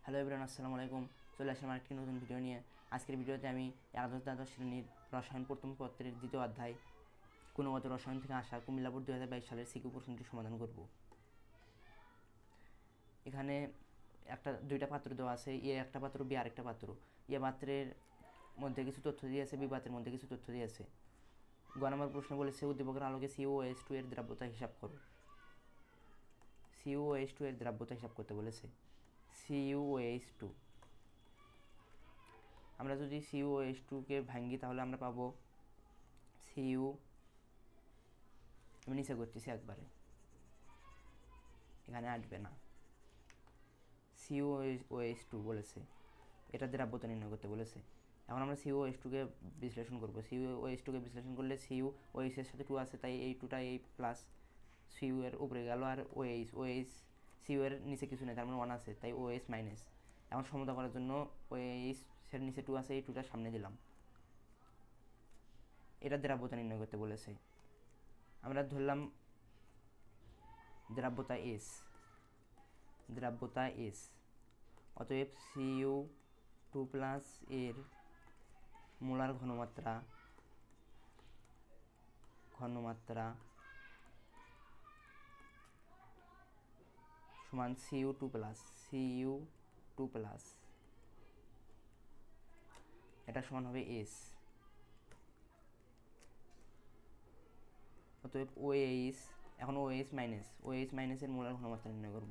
Hello everyone, আসসালামু আলাইকুম। চলে আসলাম আরেকটি নতুন ভিডিও নিয়ে। আজকের ভিডিওতে আমি দ্বাদশ শ্রেণীর রসায়ন প্রথম পত্রের দ্বিতীয় অধ্যায় গুণগত রসায়ন থেকে আসা কুমিল্লা বোর্ড 2022 সালের সিকিউ প্রশ্নটি সমাধান করব। এখানে দুইটা পাত্র দেওয়া আছে, এ একটা পাত্র, বি আরেকটা পাত্র। এ পাত্রের মধ্যে কিছু তথ্য দিয়েছে, বি পাত্রের মধ্যে কিছু তথ্য দিয়েছে। গ নম্বর প্রশ্ন বলেছে উদ্দীপকের আলোকে CuOH2 এর দ্রাব্যতা হিসাব করো। CuOH2 এর দ্রাব্যতা হিসাব করতে বলেছে। CuOH2, আমরা যদি CuOH2কে ভাঙ্গি তাহলে আমরা পাবো Cu, আমি নিচে করতেছি একবারে, এখানে আসবে না। CuOH2 বলেছে, এটা দ্রাব্যতা নির্ণয় করতে বলেছে। এখন আমরা CuOH2কে বিশ্লেষণ করব। CuOH2কে বিশ্লেষণ করলে CuOH এর সাথে 2 আছে, তাই এই 2টা এই প্লাস Cu এর উপরে গেল, আর OH Cu এর নিচে কিছু নেই, তার মানে 1 আছে, তাই OH মাইনাস। এখন সমতা করার জন্য OH এর নিচে 2 আছে, এই 2টা সামনে দিলাম। এটা দ্রাব্যতা নির্ণয় করতে বলেছে। আমরা ধরলাম দ্রাব্যতা S, অতএব Cu2+ এর মোলার ঘনমাত্রা সমান Cu2+, এটা সমান হবে S। অতএব OH, এখন OH মাইনাসের মোলার ঘনমাত্রা নির্ণয় করব।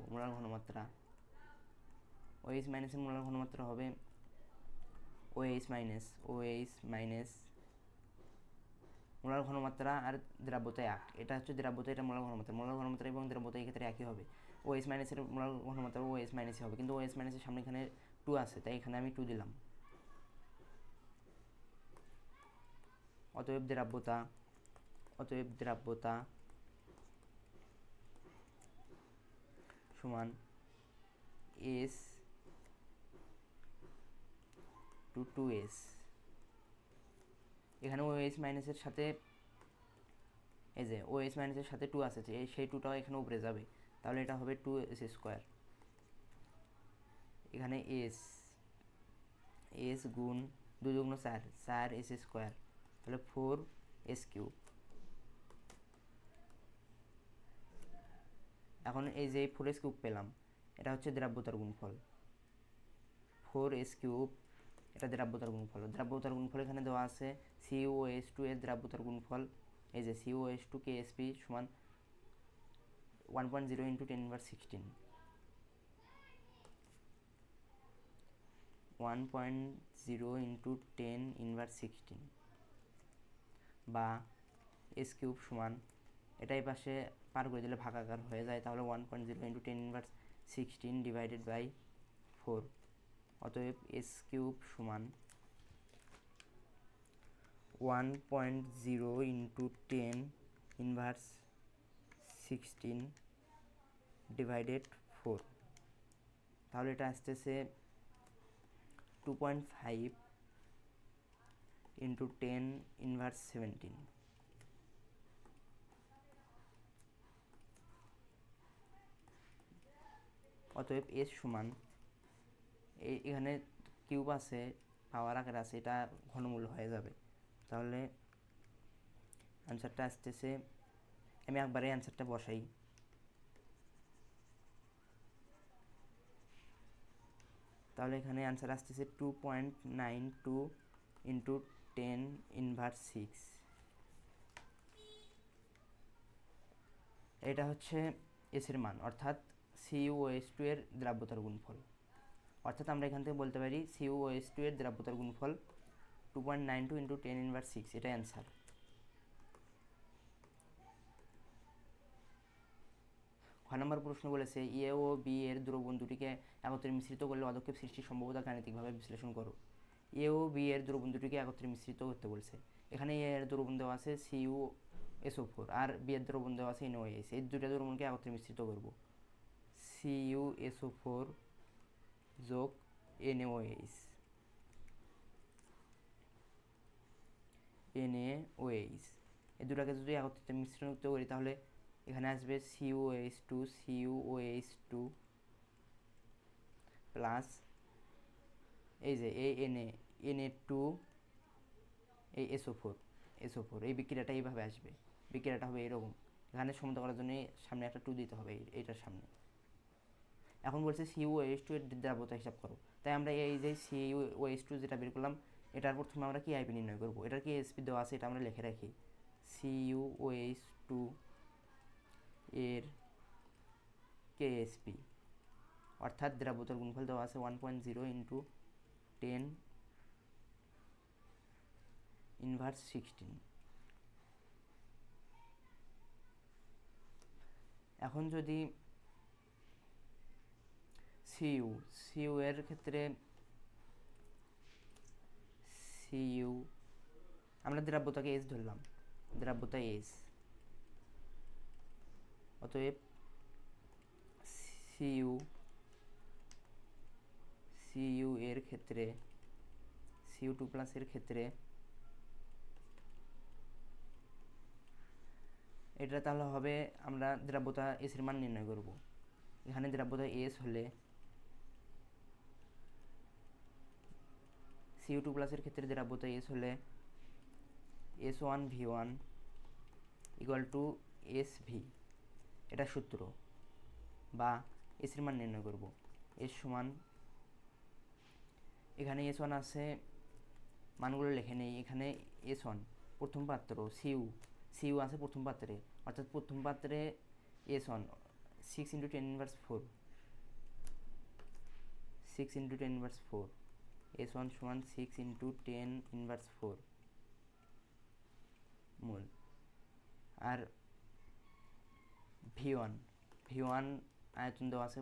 OH মাইনাসের মোলার ঘনমাত্রা হবে OH মাইনাস মোলার ঘনমাত্রা আর দ্রাব্যতা 1, এটা হচ্ছে দ্রাব্যতা, এটা মোলার ঘনমাত্রা এবং দ্রাব্যতা এই ক্ষেত্রে একই হবে। OH মাইনাসের মোলার ঘনমাত্রা OH মাইনাসই হবে, কিন্তু OH মাইনাসের সামনে এখানে 2 আছে, তাই এখানে আমি 2 দিলাম। অতএব দ্রাব্যতা সমান S/2S। এখানে OH মাইনাসের সাথে এই যে OH মাইনাসের সাথে 2 আছে, সেই 2টাও এখানে উপরে যাবে, তাহলে এটা হবে 2S²। এখানে S গুণ 2 × 4 4S², তাহলে 4S³। এখন এই যে 4S³ পেলাম, এটা হচ্ছে দ্রাব্যতার গুণফল। 4S³ এটা দ্রাব্যতার গুণফল এখানে দেওয়া আছে। CuOH2 এর দ্রাব্যতার গুণফল, এই যে CuOH2 KSP সমান 1.0 × 10⁻16, 1.0 × 10⁻16, বা S³ সমান, এটাই পাশে পার করে দিলে ভাগাকার হয়ে যায়, তাহলে 1.0 × 10⁻16 ডিভাইডেড বাই 4। অতএব S³ সমান 1.0 × 10⁻16 ডিভাইডেড 4, তাহলে এটা আসতেছে 2.5 × 10⁻17। অতএব S সমান, এখানে কিউব আছে, পাওয়ার আকারে আছে, এটা ঘনমূল হয়ে যাবে, তাহলে অ্যান্সারটা আসতেছে, আমি একবারে অ্যান্সারটা বসাই। তাহলে এখানে অ্যান্সার আসতেছে 2.92 × 10⁻6। এটা হচ্ছে এস এর মান, অর্থাৎ CuOH2 এর দ্রাব্যতার গুণফল। অর্থাৎ আমরা এখান থেকে বলতে পারি CuOH2 এর দ্রাব্যতার গুণফল 2.92 × 10⁻6, এটা অ্যান্সার। খ নম্বর প্রশ্ন বলেছে এ ও বি এর দ্রবণদুটিকে একত্রে মিশ্রিত করলে পদক্ষেপ সৃষ্টির সম্ভাব্যতা গাণিতিকভাবে বিশ্লেষণ করো। এ ও বি এর দ্রবণদুটিকে একত্রে মিশ্রিত করতে বলছে। এখানে এ এর দ্রবণ দেওয়া আছে CuSO4 আর বি এর দ্রবণ দেওয়া আছে NaOH, এই দুটো দ্রবণকে একত্রে মিশ্রিত করব। CuSO4 যোগ NaOH, এই দুটাকে যদি একত্রে মিশ্রণ করি তাহলে এখানে আসবে CuOH2 প্লাস এই যে এই Na2 এই SO4 এই বিক্রিয়াটা এইভাবে আসবে, বিক্রিয়াটা হবে এরকম। এখানে সমতা করার জন্য সামনে একটা 2 দিতে হবে এইটার সামনে। এখন বলছে CuOH2 এর দ্রাব্যতা হিসাব করো, তাই আমরা এই যে CuOH2 যেটা বের করলাম এটার প্রথমে আমরা কি আইপি নির্ণয় করব, এটার কি এসপি দেওয়া আছে এটা আমরা লিখে রাখি। CuOH2 এর KSP অর্থাৎ দ্রাব্যতার গুণফল দেওয়া আছে 1.0 × 10⁻16। এখন যদি CU এর ক্ষেত্রে CU আমরা দ্রাব্যতাকে S ধরলাম, দ্রাব্যতা S, অতএব CU এর ক্ষেত্রে Cu2+ এর ক্ষেত্রে এটা তাহলে হবে আমরা দ্রাব্যতা S এর মান নির্ণয় করব। এখানে দ্রাব্যতা S হলে Cu2+ এর ক্ষেত্রে দ্রাব্যতা S হলে S1V1 = SV, এটা সূত্র বা S এর মান নির্ণয় করব। S সমান, এখানে S1 আছে, মানগুলো লিখে নেই। এখানে S1 প্রথম পাত্র, CU আছে প্রথম পাত্রে, অর্থাৎ প্রথম পাত্রে S1 6 × 10⁻4 S1 সমান 6 × 10⁻4 মোল। আর V1 আয়তন দেওয়া আছে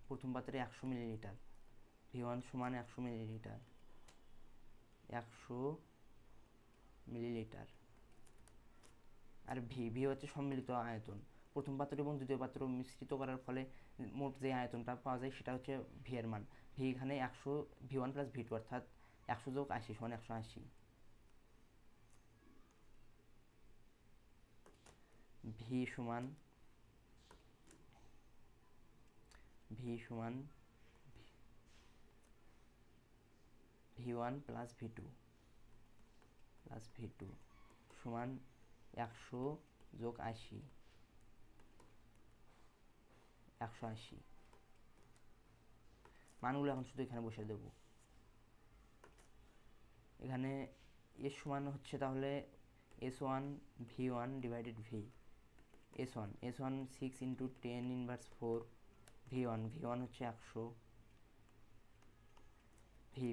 প্রথম পাত্রে 100 মিলিলিটার, V1 সমান 100 মিলিলিটার, 100 মিলিলিটার। আর ভি হচ্ছে সম্মিলিত আয়তন, প্রথম পাত্র এবং দ্বিতীয় পাত্র মিশ্রিত করার ফলে মোট যে আয়তনটা পাওয়া যায় সেটা হচ্ছে ভি এর মান। ভি এখানে 100, V1 + V2 অর্থাৎ 100 + 80 = 180। ভি সমান V1 + V2 সমান 100 + 80, 180। মানগুলো এখন শুধু এখানে বসিয়ে দেব। এখানে এর সমান হচ্ছে তাহলে S1V1/V। S1 6 × 10⁻4 V1 হচ্ছে 100,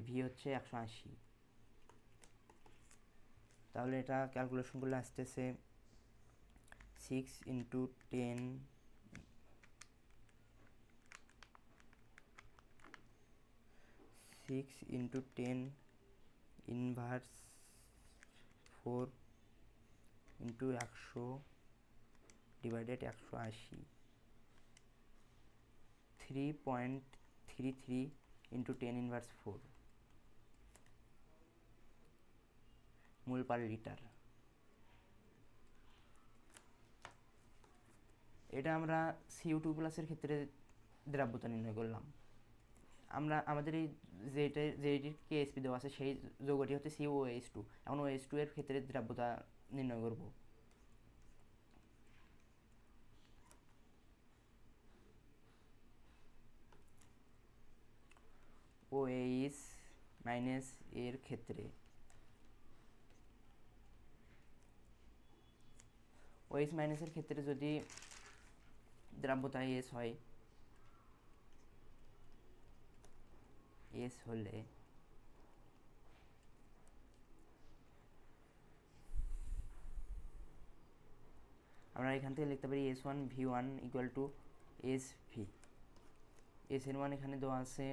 ভি হচ্ছে 180। তাহলে এটা ক্যালকুলেশন করলে আসতেছে 6 × 10 ইনভার্স 4 × 100 ডিভাইডেড 180, 3.33 × 10⁻4 মোল পার লিটার। এটা আমরা Cu2+ এর ক্ষেত্রে দ্রাব্যতা নির্ণয় করলাম। আমরা আমাদের এই যেটির KSP দেওয়া আছে সেই যৌগটি হচ্ছে CuOH2। এখন OH2 এর ক্ষেত্রে দ্রাব্যতা নির্ণয় করব। OH- এর ক্ষেত্রে OH- এর ক্ষেত্রে যদি দ্রাব্যতা S হয়, S হলে আমরা এখান থেকে লিখতে পারি S1V1 = SV। S এর মান এখানে দেওয়া আছে,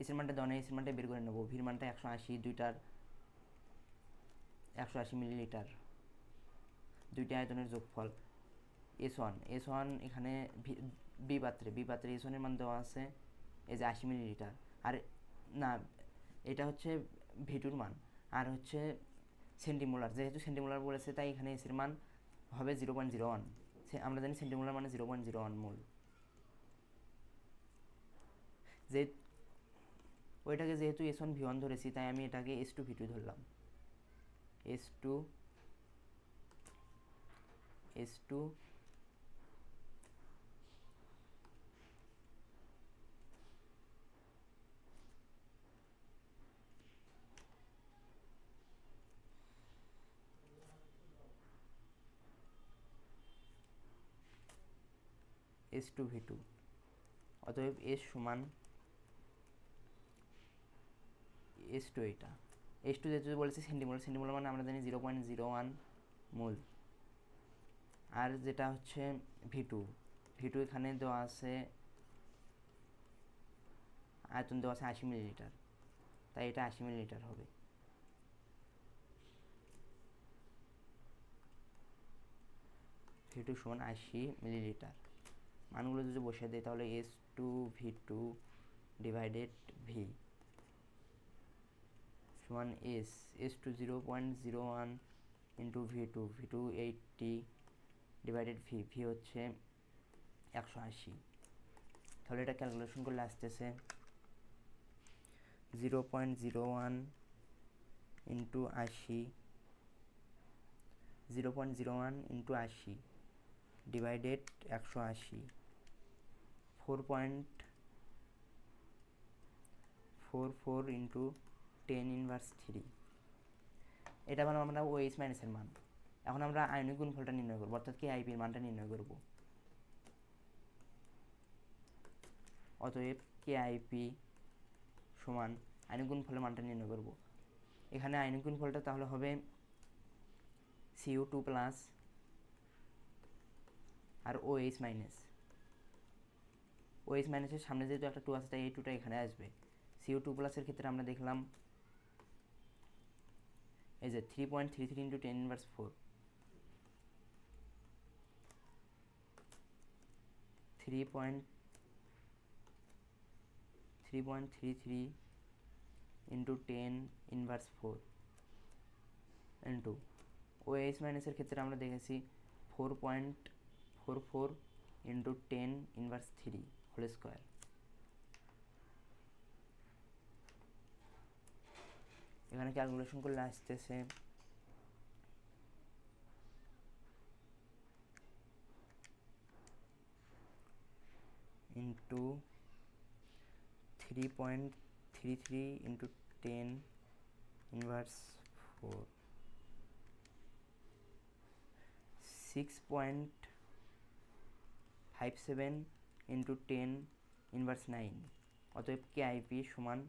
S এর মানটা দেওয়া নেই, S এর মানটা বের করে নেব। ভির মানটা 180, দুইটার 180 মিলিলিটার, দুইটা আয়তনের যোগফল। S1 এখানে বি পাত্রে S1 এর মান দেওয়া আছে এই যে 80 মিলিলিটার। আর না, এটা হচ্ছে V2 মান, আর হচ্ছে সেন্টিমোলার, যেহেতু সেন্টিমোলার বলেছে তাই এখানে এস এর মান হবে 0.01। আমরা জানি সেন্টিমোলার মানে 0.01 মোল। যে ওইটাকে যেহেতু S1 V1 ধরেছি তাই আমি এটাকে S2 V2 ধরলাম, S2 S2 V2, অতএব S সমান S2 এটা। S2 যেহেতু বলেছে সেন্টিমোল, সেন্টিমোল মানে আমরা জানি 0.01 মোল। আর যেটা হচ্ছে V2 এখানে দেওয়া আছে আয়তন দেওয়া আছে 80 মিলিলিটার, তাই এটা 80 মিলিলিটার হবে। V2 সমান 80 মিলিলিটার। মানগুলো যদি বসিয়ে দেয় তাহলে S2 V2 ডিভাইডেড V সমান S2 0.01 into V2 80 divided V হচ্ছে 180। তাহলে এটা ক্যালকুলেশন করলে আসতেছে 0.01 into 80 0.01 into 80 divided 180 4.44 into 10 inverse 3। এটা মানে আমরা OH মাইনাসের মান। এখন আমরা আয়নিক গুণফলটা নির্ণয় করবো, অর্থাৎ KIP এর মানটা নির্ণয় করব। অতএব KIP সমান আয়নিক গুণফলের মানটা নির্ণয় করব। এখানে আয়নিক গুণফলটা তাহলে হবে Cu2 প্লাস আর OH মাইনাস। OH মাইনাসের সামনে যেহেতু একটা 2 আছে তাই এই 2টা এখানে আসবে। Cu2 প্লাসের ক্ষেত্রে আমরা দেখলাম এই যে 3.33 into 10 inverse 4, 3.33 into 10 inverse 4 into OH মাইনাসের ক্ষেত্রে আমরা দেখেছি 4.44 ইন্টু 10 ইনভার্স 3 হোল স্কোয়ার। এখানে ক্যালকুলেশন করলে আসতেছে into 3.33 into 10 inverse 4 6.57 into 10 inverse 9। অতএব KIP সমান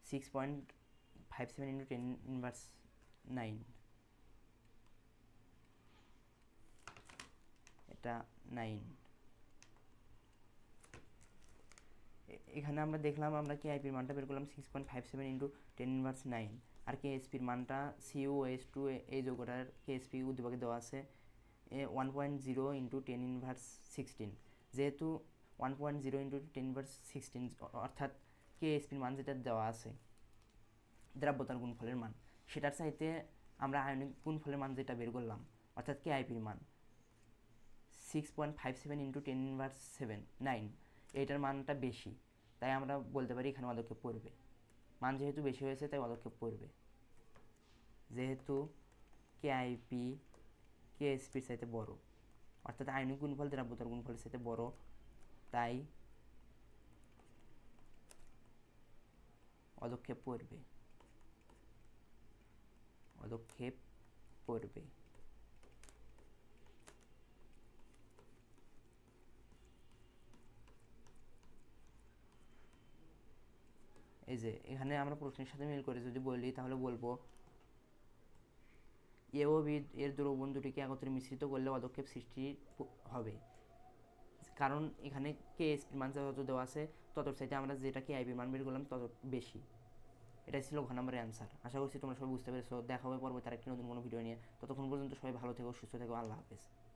6.57 ইন্টু 10 ইনভার্স 9, এটা 9। এখানে আমরা দেখলাম আমরা KIP এর মানটা বের করলাম 6.57 ইন্টু 10 ইনভার্স 9, আর KSP এর মানটা CuOH2 এই যৌগটার KSP উদ্দীপকে দেওয়া আছে 1.0 ইন্টু 10 ইনভার্স 16। যেহেতু 1.0 ইন্টু 10 ইনভার্স 16 অর্থাৎ KSP এর মান যেটা দেওয়া আছে দ্রাব্যতার গুণফলের মান, সেটার চাইতে আমরা আয়নিক গুণফলের মান যেটা বের করলাম অর্থাৎ KIP এর মান 6.57 ইন্টু 10 ইনভার্স 9, এইটার মানটা বেশি, তাই আমরা বলতে পারি এখানে পদক্ষেপ পড়বে। মান যেহেতু বেশি হয়েছে তাই পদক্ষেপ পড়বে। যেহেতু KIP KSP এর চাইতে বড়, অর্থাৎ আয়নিক গুণফল দ্রাব্যতার গুণফলের চাইতে বড়, তাই পদক্ষেপ পড়বে। এই যে এখানে আমরা প্রশ্নের সাথে মিল করে যদি বলি তাহলে বলবো এ ও বি এর দ্রবণ দুটিকে একত্রে মিশ্রিত করলে পদক্ষেপ সৃষ্টি হবে, কারণ এখানে KSP মান যত দেওয়া আছে তত চাইতে আমরা যেটা KIP মান বের করলাম তত বেশি। এটাই ছিল ঘ নম্বরের অ্যান্সার। আশা করছি তোমরা সবাই বুঝতে পেরেছো। দেখা হবে পরবর্তী আরেকটি নতুন কোনো ভিডিও নিয়ে। ততক্ষণ পর্যন্ত সবাই ভালো থেকো, সুস্থ থেকো। আল্লাহ হাফেজ।